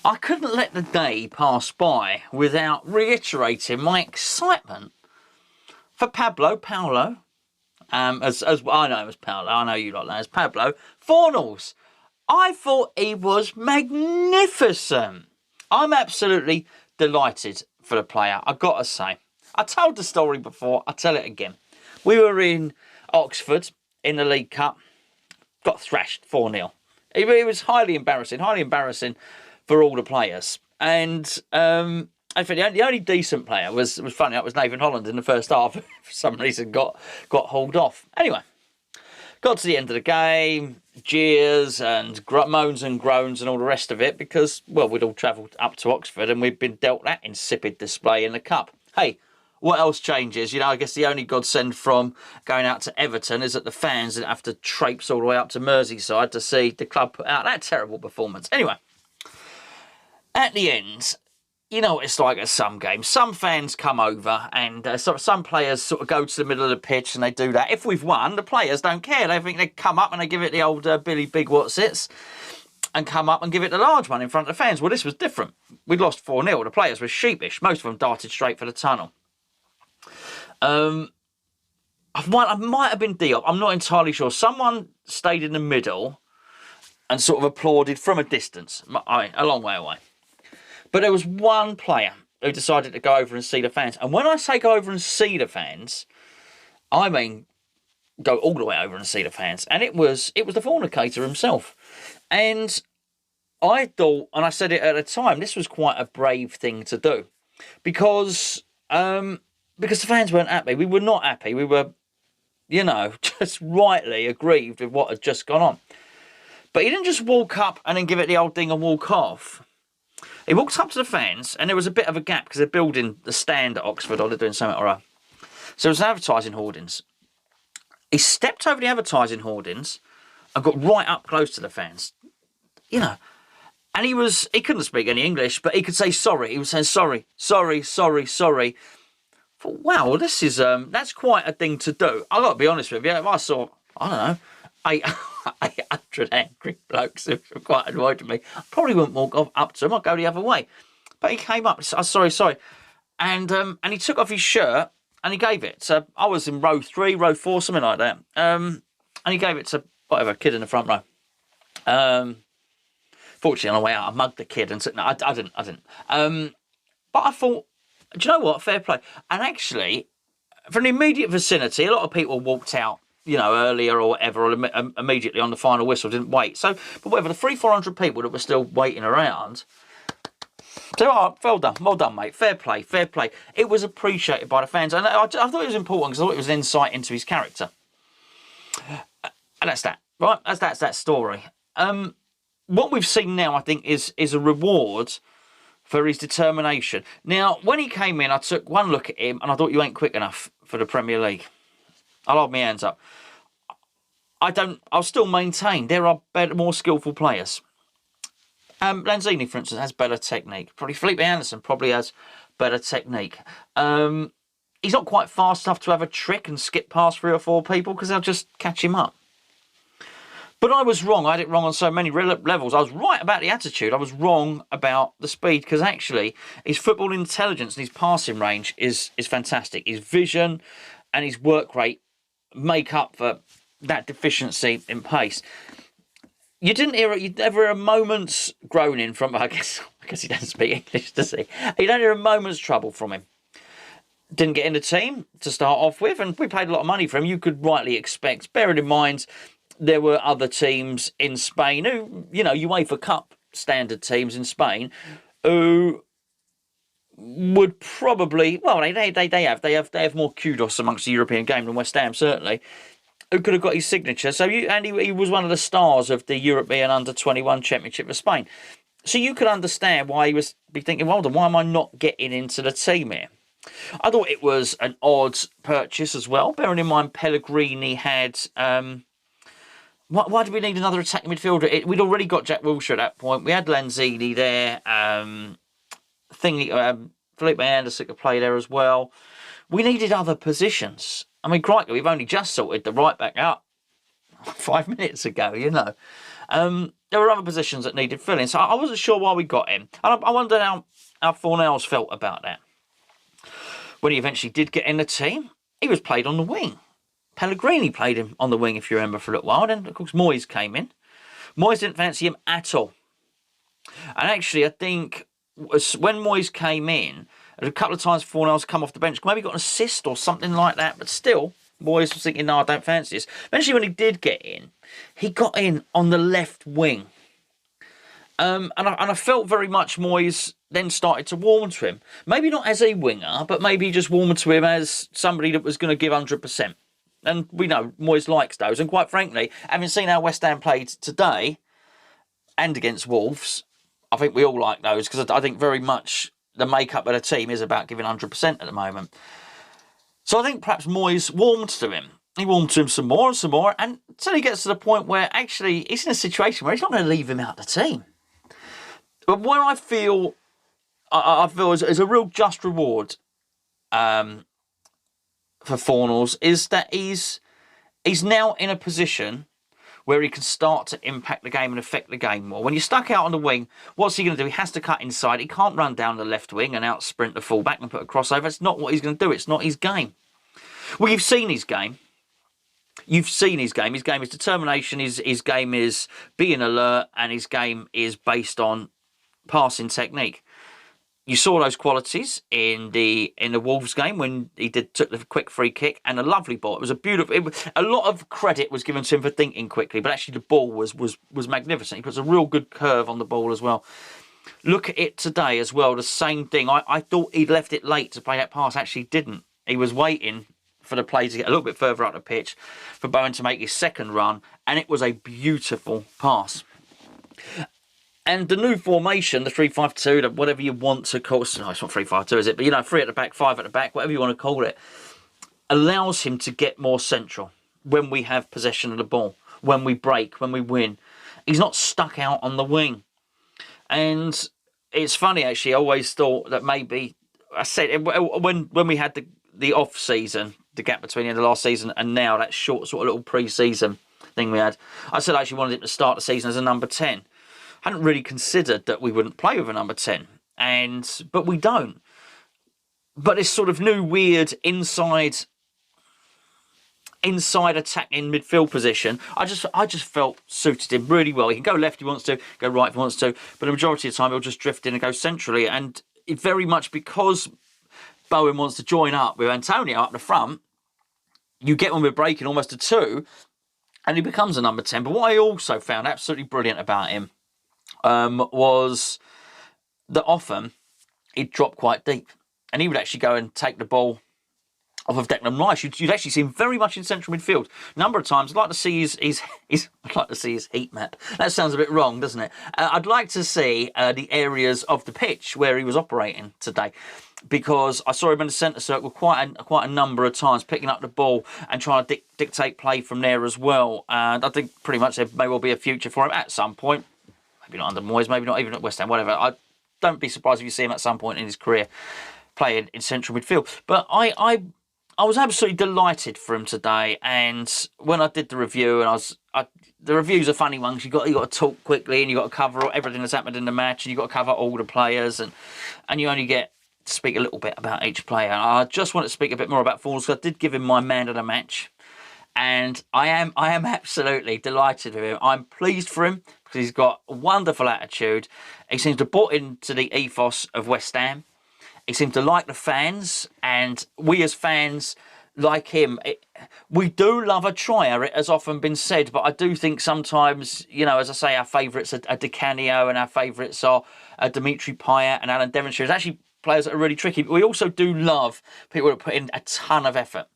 I couldn't let the day pass by without reiterating my excitement for Pablo, as I know him as Pablo, I know you lot know as Pablo, Fornals. I thought he was magnificent. I'm absolutely delighted for the player, I've got to say. I told the story before, I'll tell it again. We were in Oxford in the League Cup, got thrashed 4-0. It was highly embarrassing for all the players. And I think the only decent player was funny. That was Nathan Holland in the first half. For some reason, got hauled off. Anyway, got to the end of the game, jeers and moans and groans and all the rest of it because, well, we'd all travelled up to Oxford and we'd been dealt that insipid display in the cup. Hey, what else changes? You know, I guess the only godsend from going out to Everton is that the fans didn't have to traipse all the way up to Merseyside to see the club put out that terrible performance. Anyway, at the end, you know what it's like at some games. Some fans come over and some players sort of go to the middle of the pitch and they do that. If we've won, the players don't care. They think they come up and they give it the old Billy Big Whatsits and come up and give it the large one in front of the fans. Well, this was different. We'd lost 4-0. The players were sheepish. Most of them darted straight for the tunnel. I might have been Diop. I'm not entirely sure. Someone stayed in the middle and sort of applauded from a distance, a long way away. But there was one player who decided to go over and see the fans. And when I say go over and see the fans, I mean go all the way over and see the fans. And it was the fornicator himself. And I thought, and I said it at the time, this was quite a brave thing to do. Because the fans weren't happy. We were not happy. We were, you know, just rightly aggrieved with what had just gone on. But he didn't just walk up and then give it the old thing and walk off. He walked up to the fans, and there was a bit of a gap because they're building the stand at Oxford, or they're doing something or other. So there was advertising hoardings. He stepped over the advertising hoardings and got right up close to the fans. You know, and he couldn't speak any English, but he could say sorry. He was saying sorry. I thought, wow, well, this is that's quite a thing to do. I've got to be honest with you. If I saw, I don't know, 800 angry blokes who were quite annoyed with me, I probably wouldn't walk up to him. I'd go the other way. But he came up, sorry. And he took off his shirt and he gave it. So I was in row 3, row 4, something like that. And he gave it to whatever, kid in the front row. Fortunately, on the way out, I mugged the kid and said, no, I didn't. But I thought, do you know what? Fair play. And actually, from the immediate vicinity, a lot of people walked out, you know, earlier or whatever, or immediately on the final whistle, didn't wait. So, but whatever, the 300-400 people that were still waiting around. So, oh, well done, mate. Fair play. It was appreciated by the fans. And I thought it was important because I thought it was an insight into his character. And that's that, right? That's that story. What we've seen now, I think, is a reward for his determination. Now, when he came in, I took one look at him and I thought, you ain't quick enough for the Premier League. I'll hold my hands up. I'll still maintain there are better, more skillful players. Lanzini, for instance, has better technique. Probably Felipe Anderson probably has better technique. He's not quite fast enough to have a trick and skip past 3 or 4 people because they'll just catch him up. But I was wrong. I had it wrong on so many levels. I was right about the attitude. I was wrong about the speed because actually his football intelligence and his passing range is fantastic. His vision and his work rate make up for that deficiency in pace. You'd never hear a moment's groaning from, I guess he doesn't speak English, does he? You don't hear a moment's trouble from him. Didn't get in the team to start off with, and we paid a lot of money for him. You could rightly expect, bearing in mind, there were other teams in Spain who, you know, UEFA Cup standard teams in Spain who would probably, well, they have more kudos amongst the European game than West Ham, certainly, who could have got his signature. So he was one of the stars of the European Under-21 Championship of Spain. So you could understand why he was be thinking, well, then why am I not getting into the team here? I thought it was an odd purchase as well, bearing in mind Pellegrini had... Why did we need another attacking midfielder? We'd already got Jack Wilshere at that point. We had Lanzini there. Felipe Anderson could play there as well. We needed other positions. I mean, crikey, we've only just sorted the right back out 5 minutes ago, you know. There were other positions that needed filling, so I wasn't sure why we got him. And I wondered how Fornals felt about that. When he eventually did get in the team, he was played on the wing. Pellegrini played him on the wing, if you remember, for a little while. Then, of course, Moyes came in. Moyes didn't fancy him at all. And actually, I think when Moyes came in, a couple of times Fornals come off the bench, maybe got an assist or something like that, but still, Moyes was thinking, no, I don't fancy this. Eventually, when he did get in, he got in on the left wing. And I felt very much Moyes then started to warm to him. Maybe not as a winger, but maybe just warm to him as somebody that was going to give 100%. And we know Moyes likes those. And quite frankly, having seen how West Ham played today and against Wolves, I think we all like those, because I think very much the makeup of the team is about giving 100% at the moment. So I think perhaps Moyes warmed to him. He warmed to him some more, and until he gets to the point where actually he's in a situation where he's not going to leave him out of the team. But where I feel is a real just reward for Fornals is that he's now in a position where he can start to impact the game and affect the game more. When you're stuck out on the wing, what's he going to do? He has to cut inside. He can't run down the left wing and out sprint the fullback and put a crossover. It's not what he's going to do. It's not his game. Well, you've seen his game. You've seen his game. His game is determination. His game is being alert, and his game is based on passing technique. You saw those qualities in the Wolves game when he took the quick free kick and a lovely ball. It was a beautiful. A lot of credit was given to him for thinking quickly, but actually the ball was magnificent. He puts a real good curve on the ball as well. Look at it today as well. The same thing. I thought he'd left it late to play that pass. Actually, didn't. He was waiting for the play to get a little bit further up the pitch for Bowen to make his second run, and it was a beautiful pass. And the new formation, the 3-5-2, whatever you want to call it, no, it's not 3-5-2, is it? But, 3 at the back, 5 at the back, whatever you want to call it, allows him to get more central when we have possession of the ball, when we break, when we win. He's not stuck out on the wing. And it's funny, actually, I always thought that maybe, I said, when we had the off-season, the gap between the end of last season and now, that short sort of little pre-season thing we had, I said I actually wanted him to start the season as a number 10. Hadn't really considered that we wouldn't play with a number 10, but we don't. But this sort of new weird inside attacking midfield position, I just felt suited him really well. He can go left if he wants to, go right if he wants to, but the majority of the time he'll just drift in and go centrally. And it very much because Bowen wants to join up with Antonio up the front, you get when we're breaking almost a 2, and he becomes a number 10. But what I also found absolutely brilliant about him was that often he'd drop quite deep, and he would actually go and take the ball off of Declan Rice. You'd actually see him very much in central midfield. A number of times, I'd like to see I'd like to see his heat map. That sounds a bit wrong, doesn't it? I'd like to see the areas of the pitch where he was operating today, because I saw him in the centre circle quite a number of times, picking up the ball and trying to dictate play from there as well. And I think pretty much there may well be a future for him at some point. Maybe not under Moyes, maybe not even at West Ham, whatever. I don't be surprised if you see him at some point in his career playing in central midfield. But I was absolutely delighted for him today. And when I did the review, and the reviews are funny ones. You got to talk quickly, and you got to cover everything that's happened in the match, and you got to cover all the players, and you only get to speak a little bit about each player. And I just want to speak a bit more about Fornals, because I did give him my man of the match. And I am absolutely delighted with him. I'm pleased for him because he's got a wonderful attitude. He seems to have bought into the ethos of West Ham. He seems to like the fans, and we as fans like him. We do love a trier, it has often been said, but I do think sometimes, as I say, our favourites are Di Canio, and our favourites are Dimitri Payet and Alan Devonshire. It's actually players that are really tricky, but we also do love people that put in a ton of effort.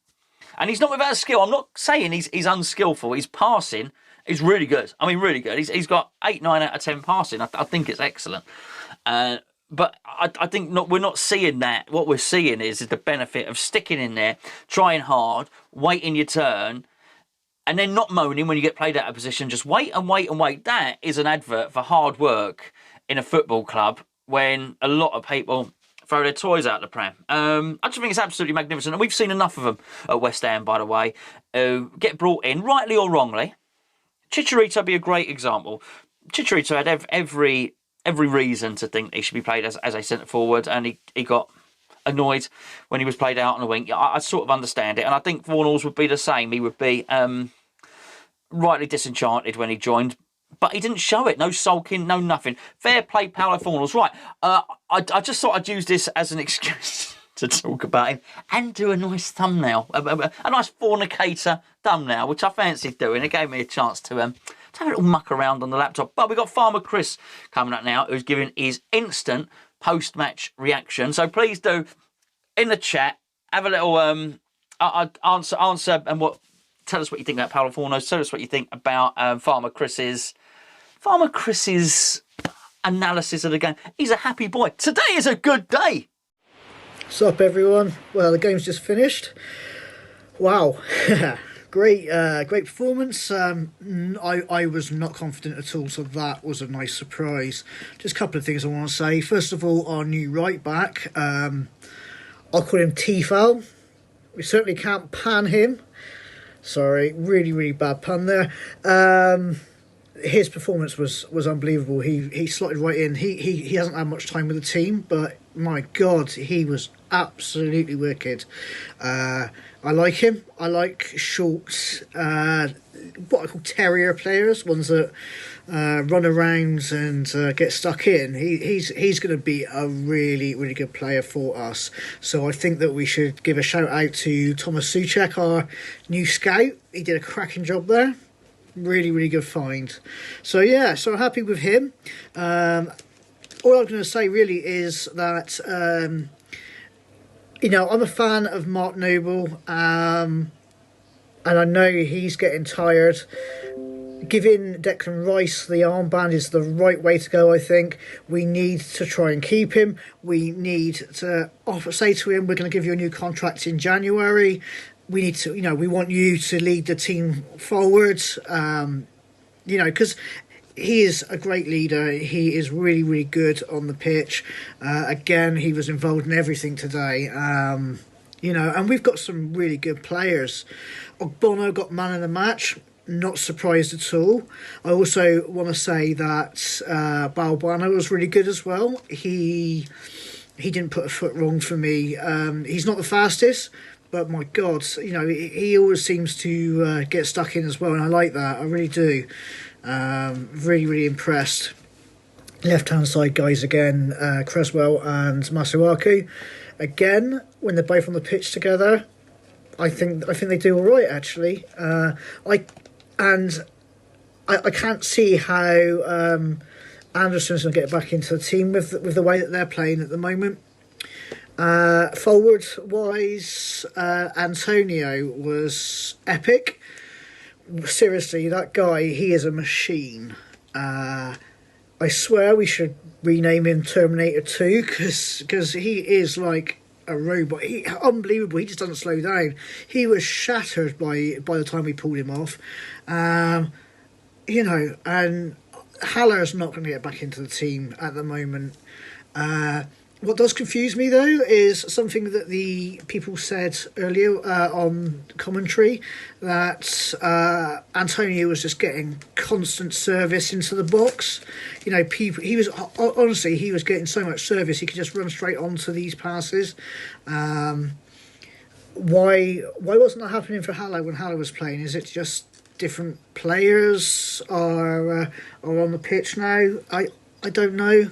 And he's not without skill. I'm not saying he's unskillful. His passing is really good. I mean, really good. He's got 8, 9 out of 10 passing. I think it's excellent. But I think we're not seeing that. What we're seeing is the benefit of sticking in there, trying hard, waiting your turn, and then not moaning when you get played out of position. Just wait and wait and wait. That is an advert for hard work in a football club when a lot of people throw their toys out the pram. I just think it's absolutely magnificent. And we've seen enough of them at West Ham, by the way, get brought in, rightly or wrongly, Chicharito would be a great example. Chicharito had every reason to think he should be played as a centre forward, and he got annoyed when he was played out on the wing. I sort of understand it, and I think Fornals would be the same. He would be rightly disenchanted when he joined, but he didn't show it. No sulking, no nothing. Fair play, Paolo Fornals. Right, I just thought I'd use this as an excuse to talk about him and do a nice thumbnail, a nice fornicator thumbnail, which I fancied doing. It gave me a chance to have a little muck around on the laptop. But we've got Farmer Kris coming up now, who's giving his instant post-match reaction. So please do, in the chat, have a little answer and tell us what you think about Paolo Fornals. Tell us what you think about Farmer Kris's analysis of the game. He's a happy boy. Today is a good day. What's up, everyone? Well, the game's just finished. Wow. Great performance. I was not confident at all, so that was a nice surprise. Just a couple of things I want to say. First of all, our new right back, I'll call him T-Foul. We certainly can't pan him. Sorry, really bad pun there. His performance was unbelievable. He slotted right in. He hasn't had much time with the team, but my God, he was absolutely wicked. I like him. I like short, what I call terrier players, ones that run around and get stuck in. He's going to be a really good player for us. So I think that we should give a shout out to Thomas Souček, our new scout. He did a cracking job there. Really good find. So yeah, so happy with him. All I'm going to say really is that I'm a fan of Mark Noble, and I know he's getting tired. Giving Declan Rice the armband is the right way to go, I think. We need to try and keep him. We need to say to him, we're going to give you a new contract in January. We need to, we want you to lead the team forward, because he is a great leader. He is really good on the pitch. Again, he was involved in everything today. And we've got some really good players. Ogbono got man of the match. Not surprised at all. I also want to say that Balbuena was really good as well. He didn't put a foot wrong for me. He's not the fastest, but my God, he always seems to get stuck in as well, and I like that. I really do. Really impressed. Left-hand side guys again, Creswell and Masuaku. Again, when they're both on the pitch together, I think they do all right, actually. I can't see how Anderson's going to get back into the team with the way that they're playing at the moment. Forward-wise, Antonio was epic. Seriously, that guy, he is a machine. I swear we should rename him Terminator 2 because he is like a robot. Unbelievable. He just doesn't slow down. He was shattered by the time we pulled him off. And Haller's not going to get back into the team at the moment. What does confuse me, though, is something that the people said earlier on commentary, that Antonio was just getting constant service into the box. He was getting so much service, he could just run straight onto these passes. Why wasn't that happening for Haller when Haller was playing? Is it just different players are on the pitch now? I don't know.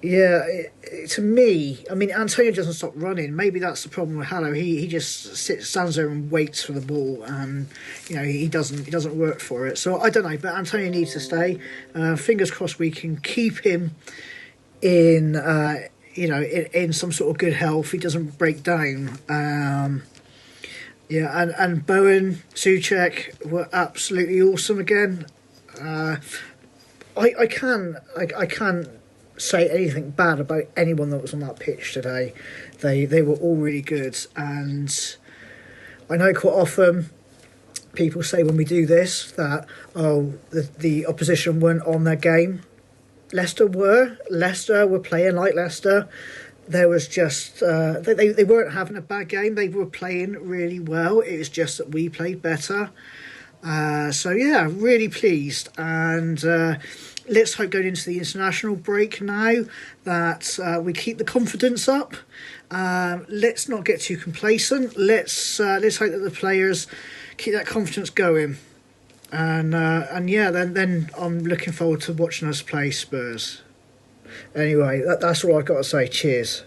To me, Antonio doesn't stop running. Maybe that's the problem with Haller. He just stands there and waits for the ball, and he doesn't work for it. So I don't know, but Antonio needs to stay. Fingers crossed we can keep him in in some sort of good health. He doesn't break down. And Bowen, Souček were absolutely awesome again. I can't say anything bad about anyone that was on that pitch today. They were all really good, and I know quite often people say when we do this that the opposition weren't on their game. Leicester were playing like Leicester. There was just they weren't having a bad game. They were playing really well. It was just that we played better. So yeah, really pleased, and let's hope going into the international break now that we keep the confidence up. Let's not get too complacent. Let's hope that the players keep that confidence going, and yeah, then I'm looking forward to watching us play Spurs. Anyway, that's all I've got to say. Cheers.